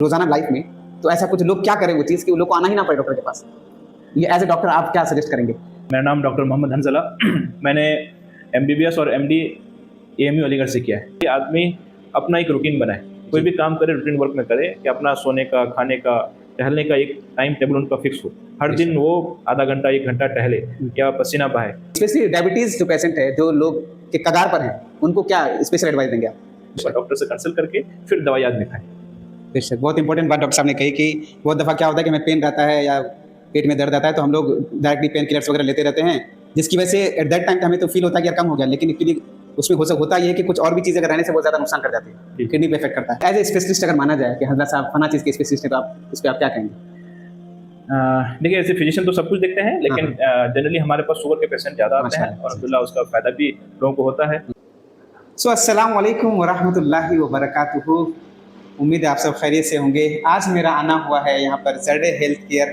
रोजाना लाइफ में, तो ऐसा कुछ लोग क्या करें वो चीज़ कि वो लोग को आना ही ना पड़े डॉक्टर के पास। ये एज ए डॉक्टर आप क्या सजेस्ट करेंगे? मेरा नाम डॉक्टर मोहम्मद हंजला। मैंने एमबीबीएस और एमडी एएमयू अलीगढ़ से किया है। ये आदमी अपना एक रूटीन बनाए, कोई भी काम करे रूटीन वर्क में करे कि अपना सोने का, खाने का, टहलने का एक टाइम टेबल उनका फिक्स हो। हर दिन वो आधा घंटा 1 घंटा टहले या पसीना बहाए। स्पेशली डायबिटीज जो पेशेंट है, जो लोग के कगार पर हैं, उनको क्या स्पेशल एडवाइस देंगे आप? डॉक्टर से कंसल्ट करके फिर दवाई आदमी खाए। बेशक, बहुत इंपॉर्टेंट बात डॉक्टर साहब ने कही कि बहुत दफ़ा क्या होता है कि हमें पेन रहता है या पेट में दर्द आता है तो हम लोग डायरेक्टली पेन किलर्स वगैरह लेते रहते हैं, जिसकी वजह से एट दैट टाइम हमें तो फील होता है कि यार कम हो गया, लेकिन एक्चुअली उसमें होता ये है कि कुछ और भी चीज़ें अगर रहने से बहुत ज़्यादा नुकसान कर जाती है, किडनी पे इफेक्ट करता है। एज ए स्पेशलिस्ट अगर माना जाए कि हंजला साहब फना चीज़ के स्पेशलिस्ट हैं, तो आप इस पर आप क्या कहेंगे? देखिए, ऐसे फिजिशियन तो सब कुछ देखते हैं, लेकिन जनरली हमारे पास शुगर के पेशेंट ज़्यादा आते हैं और अल्हम्दुलिल्लाह उसका फ़ायदा भी लोगों को होता है। सो अस्सलाम वालेकुम वरहमतुल्लाहि वबरकातुहू। उम्मीद है आप सब खैरियत से होंगे। आज मेरा आना हुआ है यहाँ पर जर्डे हेल्थ केयर,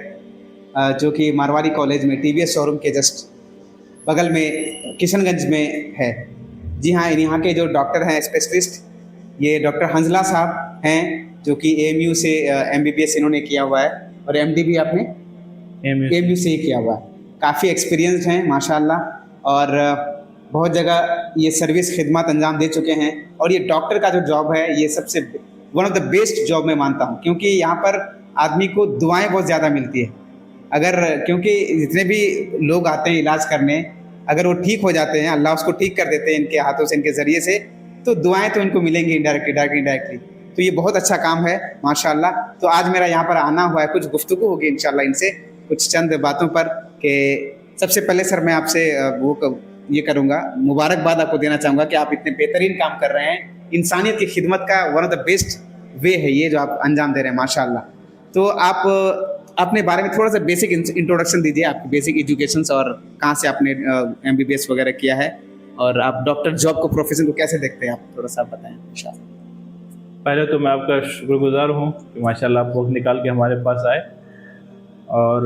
जो कि मारवाड़ी कॉलेज में टीवीएस शोरूम के जस्ट बगल में किशनगंज में है। जी हाँ, यहाँ के जो डॉक्टर हैं स्पेशलिस्ट, ये डॉक्टर हंजला साहब हैं, जो कि एएमयू से एमबीबीएस इन्होंने किया हुआ है और एमडी भी आपने एएमयू से ही किया हुआ है। काफ़ी एक्सपीरियंस्ड हैं माशाल्लाह, और बहुत जगह ये सर्विस खिदमत अंजाम दे चुके हैं। और ये डॉक्टर का जो जॉब है, ये सबसे one of the best job मैं मानता हूँ, क्योंकि यहाँ पर आदमी को दुआएं बहुत ज़्यादा मिलती है। अगर क्योंकि जितने भी लोग आते हैं इलाज करने, अगर वो ठीक हो जाते हैं, अल्लाह उसको ठीक कर देते हैं इनके हाथों से, इनके ज़रिए से, तो दुआएं तो इनको मिलेंगी डायरेक्टली। तो ये बहुत अच्छा काम है माशाल्लाह। तो आज मेरा यहाँ पर आना हुआ है, कुछ गुफ्तगू होगी इंशाल्लाह इनसे कुछ चंद बातों पर। कि सबसे पहले सर मैं आपसे ये करूँगा, मुबारकबाद आपको देना चाहूँगा कि आप इतने बेहतरीन काम कर रहे हैं। इंसानियत की खिदमत का one of the best way है ये जो आप अंजाम दे रहे हैं माशाल्लाह। तो आप अपने बारे में थोड़ा सा बेसिक इंट्रोडक्शन दीजिए, आपकी बेसिक एजुकेशन और कहाँ से आपने एमबीबीएस वगैरह किया है, और आप डॉक्टर जॉब को, प्रोफेशन को कैसे देखते हैं, आप थोड़ा सा बताएं इंशाल्लाह। पहले तो मैं आपका शुक्रगुजार हूँ कि माशाल्लाह आप वक्त निकाल के हमारे पास आए। और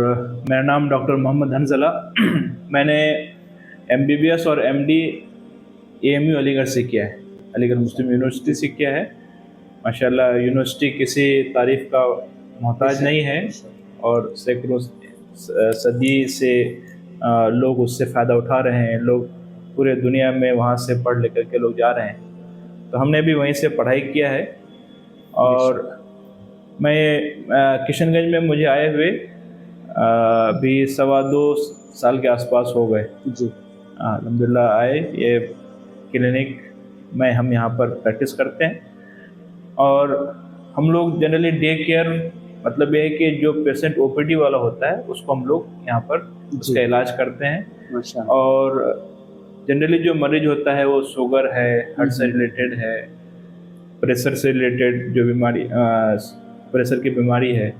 मेरा नाम डॉक्टर मोहम्मद हंजला। मैंने एमबीबीएस और एमडी एएमयू अलीगढ़ से किया है, अलीगढ़ मुस्लिम यूनिवर्सिटी से किया है। माशाल्लाह यूनिवर्सिटी किसी तारीफ़ का मोहताज नहीं है और सैकड़ों सदी से लोग उससे फ़ायदा उठा रहे हैं। लोग पूरे दुनिया में वहाँ से पढ़ लिख के लोग जा रहे हैं, तो हमने भी वहीं से पढ़ाई किया है। और मैं किशनगंज में मुझे आए हुए अभी 2.25 साल के आसपास हो गए जी। अल्हम्दुलिल्लाह आए। ये क्लिनिक में हम यहाँ पर प्रैक्टिस करते हैं, और हम लोग जनरली डे केयर, मतलब ये है कि जो पेशेंट ओपीडी वाला होता है उसको हम लोग यहाँ पर उसका इलाज करते हैं। और जनरली जो मरीज होता है वो शुगर है, हार्ट से रिलेटेड है, प्रेशर से रिलेटेड जो बीमारी, प्रेशर की बीमारी है,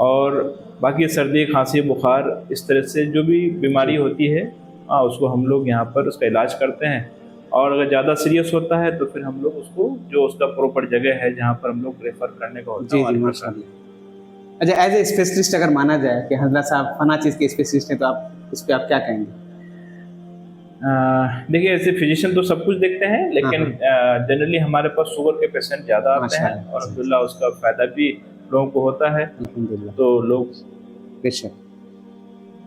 और बाकी सर्दी, खांसी, बुखार, इस तरह से जो भी बीमारी होती है उसको हम लोग यहाँ पर उसका इलाज करते हैं। और अगर ज़्यादा सीरियस होता है तो फिर हम लोग उसको, जो उसका प्रॉपर जगह है जहाँ पर हम लोग रेफर करने का होता है, माशाल्लाह। अच्छा, एज ए स्पेशलिस्ट अगर माना जाए कि हंजला साहब फना चीज़ के स्पेशलिस्ट हैं, तो आप इस पर आप क्या कहेंगे? देखिए, ऐसे फिजिशियन तो सब कुछ देखते हैं, लेकिन जनरली हमारे पास शुगर के पेशेंट ज़्यादा आते हैं और अल्हम्दुलिल्लाह उसका फ़ायदा भी लोगों को होता है। तो लोग बेशक,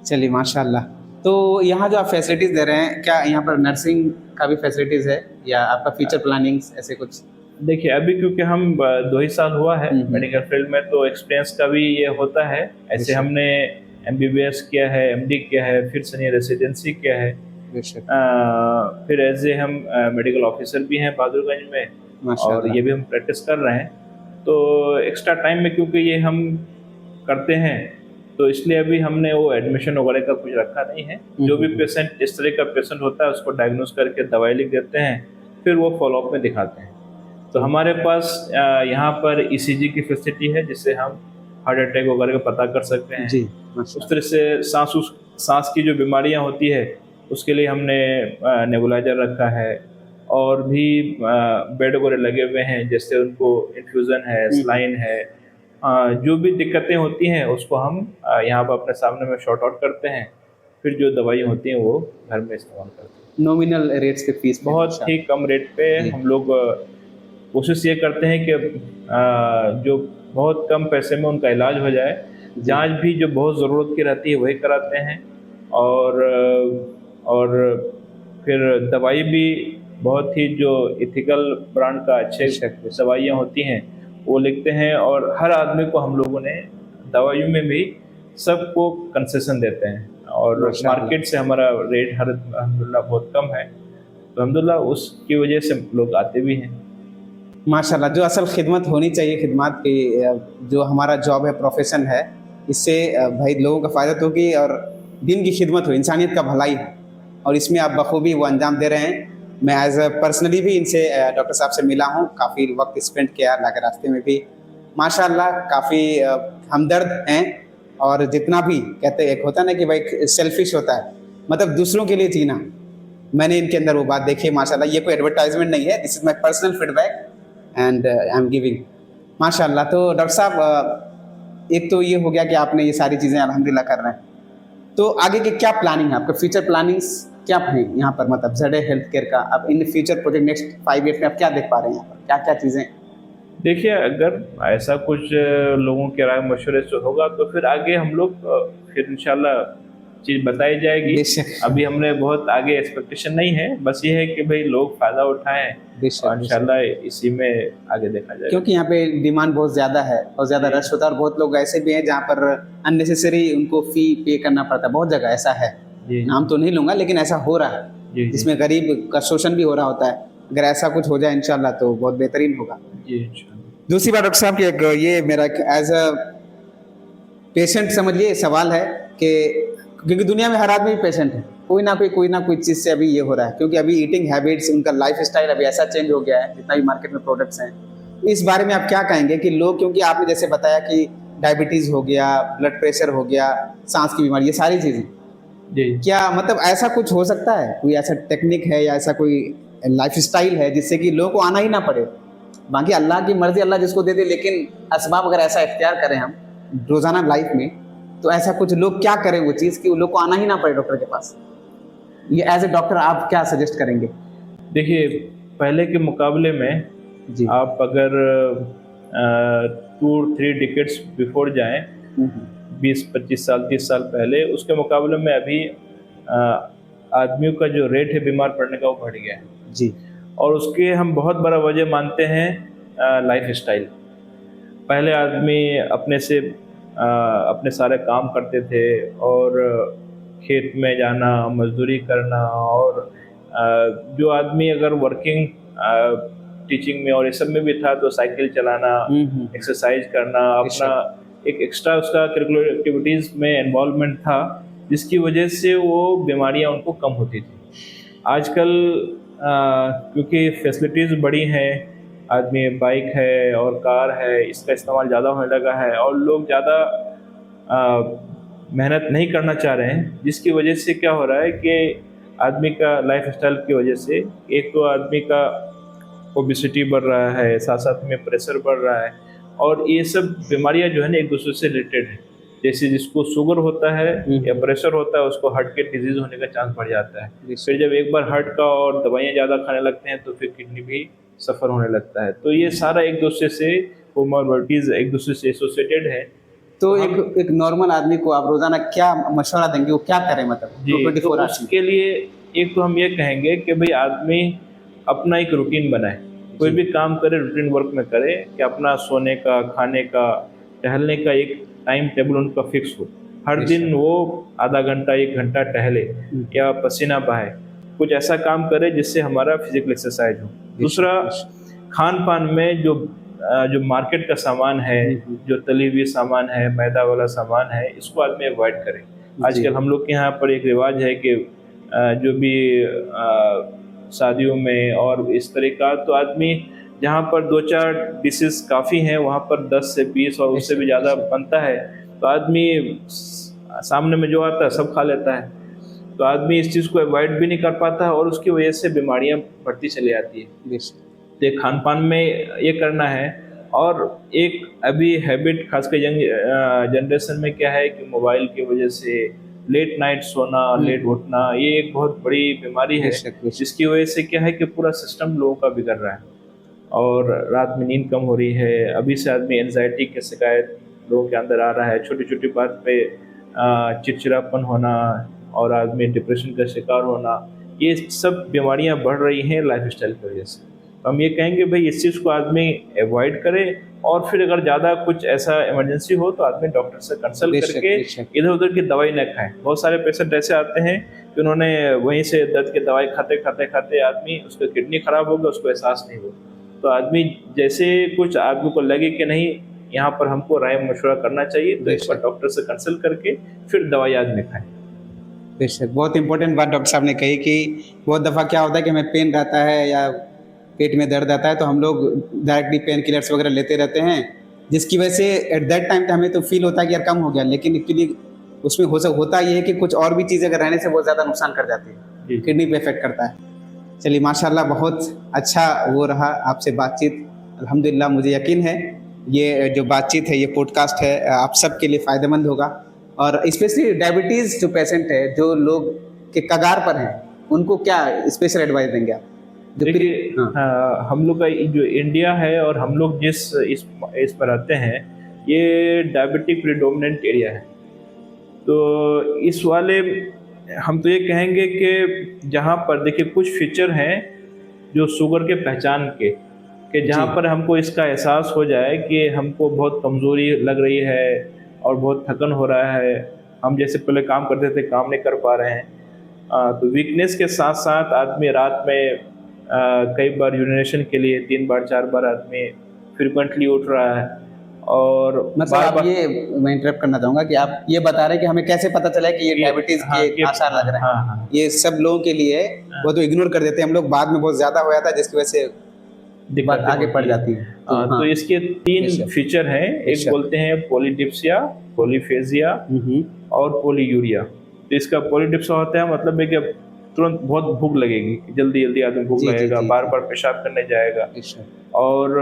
चलिए माशाल्लाह। तो यहाँ जो आप फैसिलिटीज़ दे रहे हैं, क्या यहाँ पर नर्सिंग का भी फैसिलिटीज़ है या आपका फ्यूचर प्लानिंग्स ऐसे कुछ? देखिए, अभी क्योंकि हम 2 ही साल हुआ है मेडिकल फील्ड में, तो एक्सपीरियंस का भी ये होता है। ऐसे हमने एमबीबीएस किया है, एमडी किया है, फिर सीनियर रेसिडेंसी किया है, फिर एज ए हम मेडिकल ऑफिसर भी हैं बहादुरगंज में, और ये भी हम प्रैक्टिस कर रहे हैं। तो एक्स्ट्रा टाइम में क्योंकि ये हम करते हैं, तो इसलिए अभी हमने वो एडमिशन वगैरह का कुछ रखा नहीं है। जो भी पेशेंट, इस तरह का पेशेंट होता है, उसको डायग्नोस करके दवाई लिख देते हैं, फिर वो फॉलोअप में दिखाते हैं। तो हमारे पास यहाँ पर ईसीजी की फैसिलिटी है, जिससे हम हार्ट अटैक वगैरह का पता कर सकते हैं जी। उस तरह से सांस की जो बीमारियाँ होती है उसके लिए हमने नेबुलाइजर रखा है, और भी बेड वगैरह लगे हुए हैं, जैसे उनको इन्फ्यूज़न है, सलाइन है, जो भी दिक्कतें होती हैं उसको हम यहाँ पर अपने सामने में शॉर्ट आउट करते हैं। फिर जो दवाई होती हैं वो घर में इस्तेमाल करते हैं। नॉमिनल रेट्स पे फीस बहुत ही कम रेट पे हम लोग कोशिश ये करते हैं कि जो बहुत कम पैसे में उनका इलाज हो जाए। जांच भी जो बहुत ज़रूरत की रहती है वही कराते हैं, और फिर दवाई भी बहुत ही जो एथिकल ब्रांड का अच्छे दवाइयाँ होती हैं वो लिखते हैं, और हर आदमी को हम लोगों ने दवाइयों में भी सबको कंसेशन देते हैं, और मार्केट से हमारा रेट हर अल्हम्दुलिल्लाह बहुत कम है, तो अल्हम्दुलिल्लाह उसकी वजह से लोग आते भी हैं। माशाल्लाह, जो असल खिदमत होनी चाहिए, खिदमत की जो हमारा जॉब है, प्रोफेशन है, इससे भाई लोगों का फ़ायदा तो होगी और दिन की खिदमत हो, इंसानियत का भलाई हो, और इसमें आप बखूबी वो अंजाम दे रहे हैं। मैं एज़ अ पर्सनली भी इनसे डॉक्टर साहब से मिला हूँ, काफ़ी वक्त स्पेंड किया लगे रास्ते में भी। माशाल्लाह काफ़ी हमदर्द हैं, और जितना भी कहते हैं, एक होता है ना कि भाई सेल्फिश होता है, मतलब दूसरों के लिए जीना, मैंने इनके अंदर वो बात देखी है माशाल्लाह। ये कोई एडवर्टाइजमेंट नहीं है, this is my personal feedback and I am giving. माशाल्लाह। तो डॉक्टर साहब, एक तो ये हो गया कि आपने ये सारी चीज़ें अल्हम्दुलिल्लाह कर रहे हैं, तो आगे की क्या प्लानिंग है आपका, फ्यूचर प्लानिंग्स क्या है यहाँ पर, मतलब ZA हेल्थ केयर का अब in future project next 5 years में आप क्या देख पा रहे हैं यहाँ पर, क्या क्या चीज़ें? देखिए, अगर ऐसा कुछ लोगों के राय मशवरे से होगा तो फिर आगे हम लोग फिर इंशाल्लाह चीज़ बताई जाएगी। बेशक। अभी हमने बहुत आगे एक्सपेक्टेशन नहीं है, बस ये है कि भाई लोग फ़ायदा उठाएँ, बेशक, और बेशक। इंशाल्लाह इसी में आगे देखा जाएगा। क्योंकि यहाँ पे डिमांड बहुत ज़्यादा है, बहुत ज़्यादा रश होता है, और बहुत लोग ऐसे भी हैं जहाँ पर अननेसेसरी उनको फ़ी पे करना पड़ता है, बहुत जगह ऐसा है। जी। नाम तो नहीं लूँगा, लेकिन ऐसा हो रहा है, जी, जी। जिसमें गरीब का शोषण भी हो रहा होता है। अगर ऐसा कुछ हो जाए इंशाल्लाह तो बहुत बेहतरीन होगा। जी, इंशाल्लाह। दूसरी बात डॉक्टर साहब की, एक ये मेरा एक एज़ अ पेशेंट समझिए सवाल है कि क्योंकि दुनिया में हर आदमी पेशेंट है, कोई ना कोई चीज़ से अभी ये हो रहा है, क्योंकि अभी ईटिंग हैबिट्स, उनका लाइफस्टाइल अभी ऐसा चेंज हो गया है, जितना भी मार्केट में प्रोडक्ट्स हैं। इस बारे में आप क्या कहेंगे कि लोग, क्योंकि आपने जैसे बताया कि डायबिटीज़ हो गया, ब्लड प्रेशर हो गया, सांस की बीमारी, ये सारी चीज़ें, जी। क्या मतलब ऐसा कुछ हो सकता है, कोई ऐसा टेक्निक है या ऐसा कोई लाइफस्टाइल है जिससे कि लोगों को आना ही ना पड़े? बाकी अल्लाह की मर्जी, अल्लाह जिसको दे दे, लेकिन असबाब अगर ऐसा इख्तियार करें हम रोज़ाना लाइफ में, तो ऐसा कुछ लोग क्या करें वो चीज़ कि लोग को आना ही ना पड़े डॉक्टर के पास? ये एज ए डॉक्टर आप क्या सजेस्ट करेंगे? देखिए, पहले के मुकाबले में जी। आप अगर 2-3 डिकेड्स बिफोर जाएँ, 20-25 साल, 30 साल पहले, उसके मुकाबले में अभी आदमियों का जो रेट है बीमार पड़ने का वो बढ़ गया है, जी। और उसके हम बहुत बड़ा वजह मानते हैं लाइफस्टाइल। पहले आदमी अपने सारे काम करते थे, और खेत में जाना, मजदूरी करना, और जो आदमी अगर वर्किंग टीचिंग में और ये सब में भी था तो साइकिल चलाना, एक्सरसाइज करना, अपना एक एक्स्ट्रा उसका करिकुलर एक्टिविटीज़ में इन्वॉल्वमेंट था, जिसकी वजह से वो बीमारियां उनको कम होती थी। आजकल क्योंकि फैसिलिटीज़ बढ़ी हैं, आदमी बाइक है और कार है, इसका इस्तेमाल ज़्यादा होने लगा है, और लोग ज़्यादा मेहनत नहीं करना चाह रहे हैं, जिसकी वजह से क्या हो रहा है कि आदमी का लाइफस्टाइल की वजह से एक तो आदमी का ओबेसिटी बढ़ रहा है, साथ साथ में प्रेशर बढ़ रहा है, और ये सब बीमारियां जो है ना एक दूसरे से रिलेटेड है। जैसे जिसको शुगर होता है या प्रेशर होता है, उसको हार्ट के डिजीज होने का चांस बढ़ जाता है। फिर जब एक बार हार्ट का और दवाइयाँ ज़्यादा खाने लगते हैं तो फिर किडनी भी सफ़र होने लगता है। तो ये सारा एक दूसरे से कोमॉर्बिडिटीज़ एक दूसरे से एसोसिएटेड है। तो एक नॉर्मल आदमी को आप रोज़ाना क्या मशवरा देंगे, वो क्या करे, मतलब जी, 24 तो आवर्स में? उसके लिए एक तो हम ये कहेंगे कि भाई आदमी अपना एक रूटीन बनाए, कोई भी काम करे रूटीन वर्क में करे, कि अपना सोने का, खाने का, टहलने का एक टाइम टेबल उनका फिक्स हो। हर दिन वो आधा घंटा 1 घंटा टहले या पसीना बहाए, कुछ ऐसा काम करे जिससे हमारा फिजिकल एक्सरसाइज हो। दूसरा, खान पान में जो मार्केट का सामान है, जो तली हुई सामान है, मैदा वाला सामान है, इसको आदमी अवॉइड करे। आजकल हम लोग के यहाँ पर एक रिवाज है कि जो भी शादियों में और इस तरह का, तो आदमी जहाँ पर 2-4 डिशेस काफ़ी हैं, वहाँ पर 10 से 20 और उससे भी ज़्यादा बनता है, तो आदमी सामने में जो आता है सब खा लेता है। तो आदमी इस चीज़ को अवॉइड भी नहीं कर पाता है, और उसकी वजह से बीमारियाँ बढ़ती चली जाती है। तो खान पान में ये करना है। और एक अभी हैबिट खासकर यंग जनरेशन में क्या है कि मोबाइल की वजह से लेट नाइट सोना, लेट उठना, ये एक बहुत बड़ी बीमारी है, जिसकी वजह से क्या है कि पूरा सिस्टम लोगों का बिगड़ रहा है। और रात में नींद कम हो रही है। अभी से आदमी एनजाइटी की शिकायत लोगों के अंदर आ रहा है, छोटी छोटी बात पे चिड़चिड़ापन होना और आदमी डिप्रेशन का शिकार होना, ये सब बीमारियां बढ़ रही हैं लाइफस्टाइल की वजह से। तो हम ये कहेंगे भाई इस चीज़ को आदमी अवॉइड करे, और फिर अगर ज़्यादा कुछ ऐसा इमरजेंसी हो तो आदमी डॉक्टर से कंसल्ट बेशक करके बेशक। इधर उधर की दवाई न खाएं। बहुत सारे पेशेंट ऐसे आते हैं कि उन्होंने वहीं से दर्द की दवाई खाते खाते खाते आदमी उसका किडनी खराब हो गया, उसको एहसास नहीं हुआ। तो आदमी जैसे कुछ आदमी को लगे कि नहीं यहाँ पर हमको राय मशवरा करना चाहिए, तो एक बार डॉक्टर से कंसल्ट करके फिर दवाई आदमी खाएं। बेशक, बहुत इंपॉर्टेंट बात डॉक्टर साहब ने कही कि बहुत दफ़ा क्या होता है कि हमें पेन रहता है या पेट में दर्द आता है तो हम लोग डायरेक्टली पेन किलर्स वगैरह लेते रहते हैं, जिसकी वजह से एट दैट टाइम पे हमें तो फील होता है कि यार कम हो गया, लेकिन एक्चुअली उसमें होता ये है कि कुछ और भी चीज़ें अगर रहने से बहुत ज़्यादा नुकसान कर जाती है, जी। किडनी पे इफेक्ट करता है। चलिए माशाल्लाह, बहुत अच्छा वो रहा आपसे बातचीत। अल्हम्दुलिल्लाह, मुझे यकीन है ये जो बातचीत है, ये पॉडकास्ट है, आप सबके लिए फ़ायदेमंद होगा। और स्पेशली डायबिटीज़ जो पेशेंट है, जो लोग के कगार पर हैं, उनको क्या स्पेशल एडवाइस देंगे आप? देखिए, हम लोग का जो इंडिया है और हम लोग जिस इस पर आते हैं, ये डायबिटिक प्रीडोमिनेंट एरिया है। तो इस वाले हम तो ये कहेंगे कि जहाँ पर देखिए कुछ फीचर हैं जो शुगर के पहचान के, कि जहाँ जी। पर हमको इसका एहसास हो जाए कि हमको बहुत कमज़ोरी लग रही है और बहुत थकन हो रहा है, हम जैसे पहले काम करते थे काम नहीं कर पा रहे हैं। तो वीकनेस के साथ साथ आदमी रात में कई बार यूरिनेशन के लिए 3 बार 4 बार आदमी फ्रिक्वेंटली उठ रहा है, और मतलब बार आप बार ये, मैं इंटरप्ट करना चाहूँगा कि आप ये बता रहे हैं कि हमें कैसे पता चला कि ये डायबिटीज़ के आसार लग रहे हैं? हाँ हाँ ये सब लोगों के लिए है, वो तो इग्नोर कर देते हैं हम लोग, बाद में बहुत ज़्यादा हो जाता है जिसकी वजह से बात दिक्कतें आगे बढ़ होती हैं। जाती है। तो इसके 3 बेशक। फीचर हैं, एक बेशक। बोलते हैं पॉलीडिप्सिया, पॉलीफेजिया और पॉलीयूरिया। तो इसका पॉलीडिप्सिया होता है मतलब है कि अब तुरंत बहुत भूख लगेगी, जल्दी जल्दी आदमी भूख जी, जी, लगेगा, जी, बार जी। बार पेशाब करने जाएगा, बेशक। और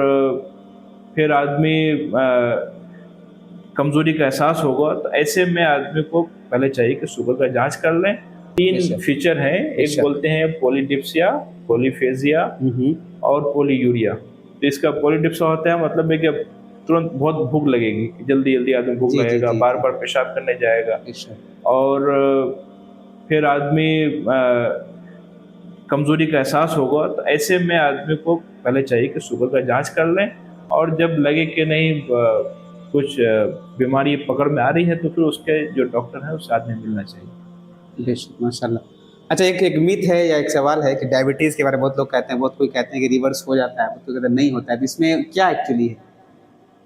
फिर आदमी कमजोरी का एहसास होगा। तो ऐसे में आदमी को पहले चाहिए कि शुगर का जांच कर लें। 3 बेशक। फीचर हैं, एक बेशक। बोलते हैं पॉलीडिप्सिया, पॉलीफेजिया और पॉलीयूरिया। तो इसका पॉलीडिप्सिया होता है मतलब है कि अब तुरंत बहुत भूख लगेगी, जल्दी जल्दी आदमी भूख जी, जी, लगेगा, जी, बार जी। बार पेशाब करने जाएगा, बेशक। और फिर आदमी कमजोरी का एहसास होगा। तो ऐसे में आदमी को पहले चाहिए कि शुगर का जांच कर लें, और जब लगे कि नहीं कुछ बीमारी पकड़ में आ रही है तो फिर उसके जो डॉक्टर है उससे आदमी मिलना चाहिए। बेशक, माशाल्लाह। अच्छा, एक एक मिथ है या एक सवाल है कि डायबिटीज़ के बारे में बहुत लोग कहते हैं, बहुत कोई कहते हैं कि रिवर्स हो जाता है, बहुत कोई कहते हैं नहीं होता है। तो इसमें क्या एक्चुअली है?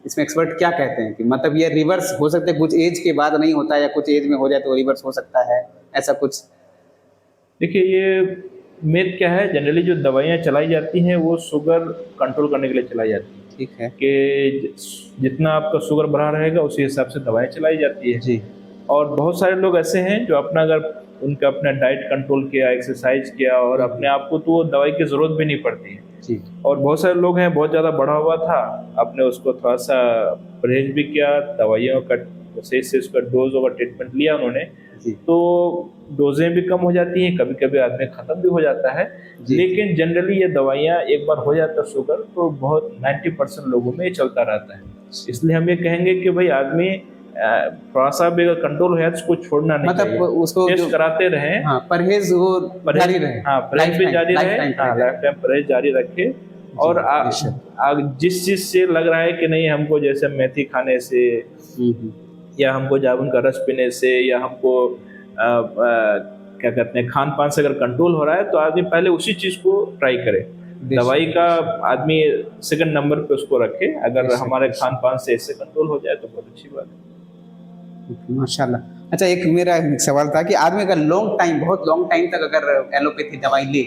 इसमें एक्सपर्ट क्या कहते हैं कि मतलब ये रिवर्स हो सकता है, कुछ एज के बाद नहीं होता है, या कुछ एज में हो जाए तो रिवर्स हो सकता है, ऐसा कुछ? देखिए, ये मिथ क्या है, जनरली जो दवाइयाँ चलाई जाती हैं वो शुगर कंट्रोल करने के लिए चलाई जाती हैं, ठीक है। कि जितना आपका शुगर बढ़ा रहेगा उसी हिसाब से दवाएं चलाई जाती है। जी। और बहुत सारे लोग ऐसे हैं जो अपना अगर उनका अपना डाइट कंट्रोल किया, एक्सरसाइज किया, और अपने आप को, तो वो दवाई की ज़रूरत भी नहीं पड़ती है। जी। और बहुत सारे लोग हैं बहुत ज़्यादा बढ़ा हुआ था, आपने उसको थोड़ा सा परहेज भी किया, दवाइयों का सही से उसका डोज और ट्रीटमेंट लिया उन्होंने, जी। तो डोजें भी कम हो जाती हैं, कभी कभी आदमी ख़त्म भी हो जाता है। जी। लेकिन जनरली ये दवाइयाँ एक बार हो जाता है शुगर तो बहुत 90% लोगों में ये चलता रहता है। इसलिए हम ये कहेंगे कि भाई आदमी थोड़ा सा भी अगर कंट्रोल है तो उसको छोड़ना नहीं मतलब चाहिए, उसको टेस्ट कराते रहें। हाँ, परहेज वो जारी रहे। हाँ, परहेज भी जारी रहे, हाँ, लाइफ लाइफ टाइम परहेज जारी रखे। और जिस चीज़ से लग रहा है कि नहीं हमको, जैसे मेथी खाने से, या हमको जामुन का रस पीने से, या हमको क्या कहते हैं खान पान से अगर कंट्रोल हो रहा है, तो आदमी पहले उसी चीज़ को ट्राई करे। दवाई का आदमी सेकंड नंबर पे उसको रखे। अगर हमारे खान पान से इससे कंट्रोल हो जाए तो बहुत अच्छी बात है। माशाल्लाह। अच्छा, एक मेरा सवाल था कि आदमी अगर बहुत लॉन्ग टाइम तक अगर एलोपैथी दवाई ले,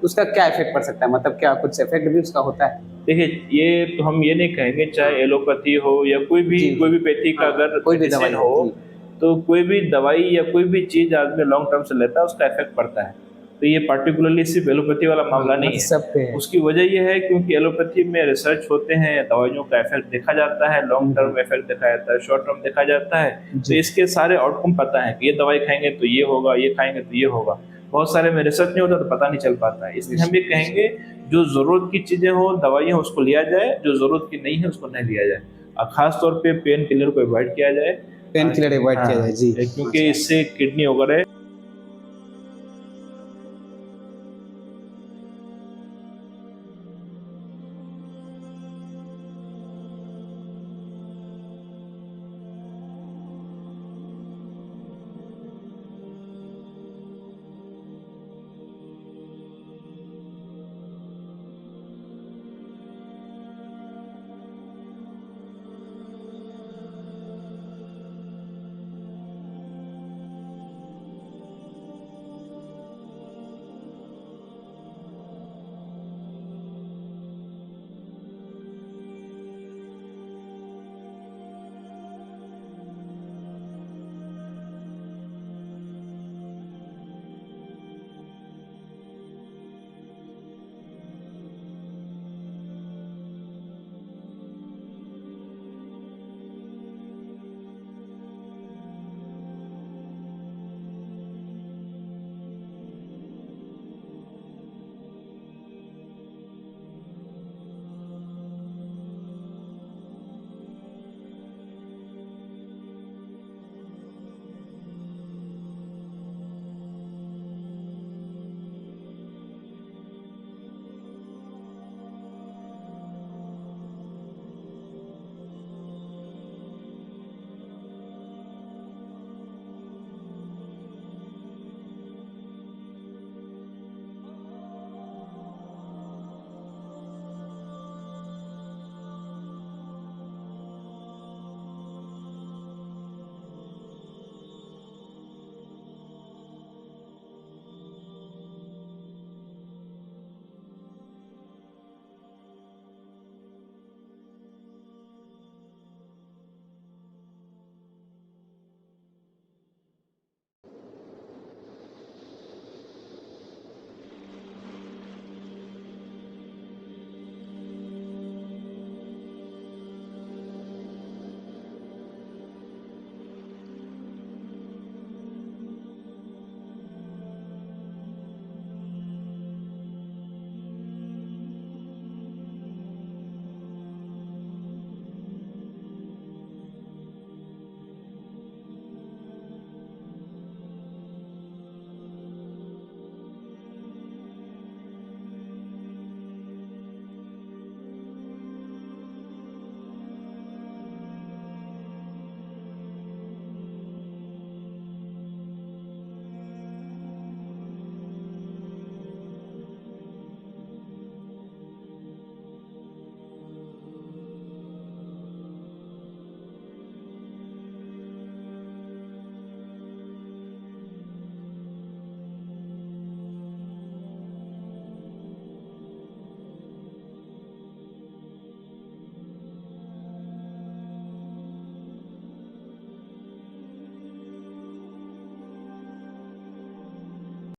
उसका क्या इफेक्ट पड़ सकता है? मतलब क्या कुछ इफेक्ट भी उसका होता है? देखिए, ये तो हम ये नहीं कहेंगे, चाहे एलोपैथी हो या कोई भी पैथी का अगर कोई भी दवाई हो, तो कोई भी दवाई या कोई भी चीज़ आदमी लॉन्ग टर्म से लेता है उसका इफेक्ट पड़ता है। तो ये पार्टिकुलरली सिर्फ एलोपैथी वाला मामला नहीं है। उसकी वजह यह है क्योंकि एलोपैथी में रिसर्च होते हैं, दवाइयों का इफेक्ट देखा जाता है, लॉन्ग टर्म इफेक्ट देखा जाता है, शॉर्ट टर्म देखा जाता है। तो इसके सारे आउटकम पता है कि ये दवाई खाएंगे तो ये होगा, ये खाएंगे तो ये होगा। बहुत सारे में रिसर्च नहीं होता तो पता नहीं चल पाता है। इसलिए हम ये कहेंगे जो ज़रूरत की चीज़ें हो, दवाइयाँ उसको लिया जाए, जो ज़रूरत की नहीं है उसको नहीं लिया जाए। और ख़ास तौर पे पेन किलर को अवॉइड किया जाए। पेन किलर अवॉइड किया जाए, जी। क्योंकि इससे किडनी वगैरह